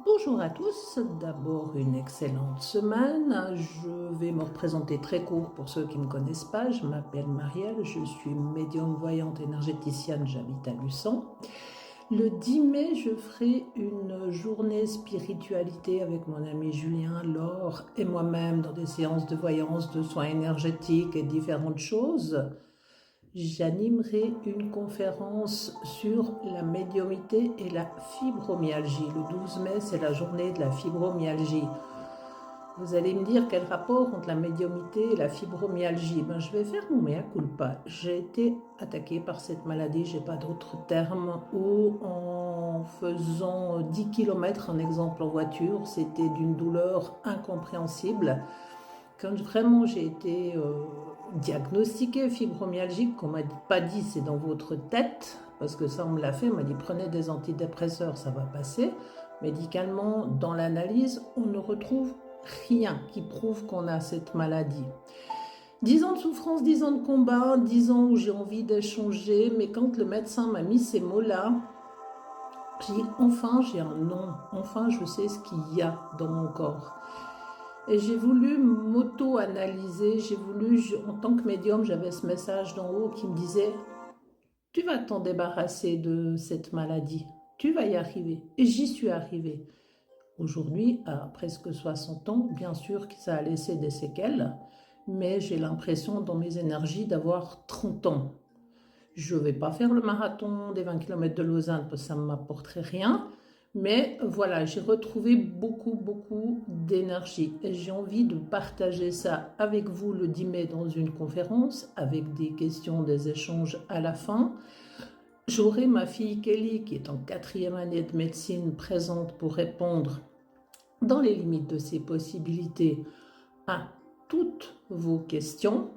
Bonjour à tous, d'abord une excellente semaine. Je vais me représenter très court pour ceux qui ne me connaissent pas. Je m'appelle Marielle, je suis médium voyante énergéticienne, j'habite à Luçon. Le 10 mai, je ferai une journée spiritualité avec mon ami Julien, Laure et moi-même dans des séances de voyance, de soins énergétiques et différentes choses. J'animerai une conférence sur la médiumnité et la fibromyalgie. Le 12 mai, c'est la journée de la fibromyalgie. Vous allez me dire quel rapport entre la médiumnité et la fibromyalgie. Je vais faire mon mea culpa. J'ai été attaquée par cette maladie, j'ai pas d'autre terme, où en faisant 10 km, un exemple en voiture, c'était d'une douleur incompréhensible. Quand vraiment j'ai été diagnostiquée fibromyalgique, qu'on m'a pas dit c'est dans votre tête, parce que ça on me l'a fait, on m'a dit prenez des antidépresseurs, ça va passer. Médicalement, dans l'analyse, on ne retrouve rien qui prouve qu'on a cette maladie. 10 ans de souffrance, 10 ans de combat, 10 ans où j'ai envie d'échanger, mais quand le médecin m'a mis ces mots-là, j'ai dit enfin j'ai un nom, enfin je sais ce qu'il y a dans mon corps. Et j'ai voulu m'auto-analyser, en tant que médium, j'avais ce message d'en haut qui me disait « Tu vas t'en débarrasser de cette maladie, tu vas y arriver. » Et j'y suis arrivée. Aujourd'hui, à presque 60 ans, bien sûr que ça a laissé des séquelles, mais j'ai l'impression dans mes énergies d'avoir 30 ans. Je ne vais pas faire le marathon des 20 km de Lausanne parce que ça ne m'apporterait rien. Mais voilà, j'ai retrouvé beaucoup d'énergie et j'ai envie de partager ça avec vous le 10 mai dans une conférence avec des questions, des échanges à la fin. J'aurai ma fille Kelly qui est en 4e année de médecine présente pour répondre dans les limites de ses possibilités à toutes vos questions.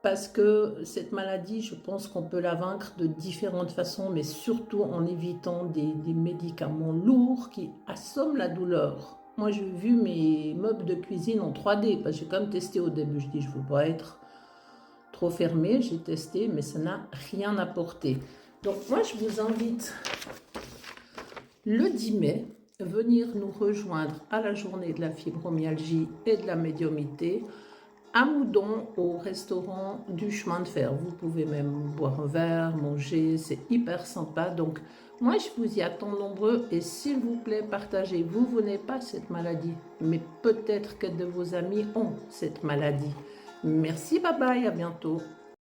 Parce que cette maladie, je pense qu'on peut la vaincre de différentes façons, mais surtout en évitant des médicaments lourds qui assomment la douleur. Moi, j'ai vu mes meubles de cuisine en 3D, parce que j'ai quand même testé au début. Je dis, je ne veux pas être trop fermée. J'ai testé, mais ça n'a rien apporté. Donc moi, je vous invite le 10 mai, venir nous rejoindre à la journée de la fibromyalgie et de la médiumnité à Moudon, au restaurant du chemin de fer. Vous pouvez même boire un verre, manger, c'est hyper sympa. Donc, moi, je vous y attends nombreux et s'il vous plaît, partagez. Vous n'avez pas cette maladie, mais peut-être que de vos amis ont cette maladie. Merci, bye bye, à bientôt.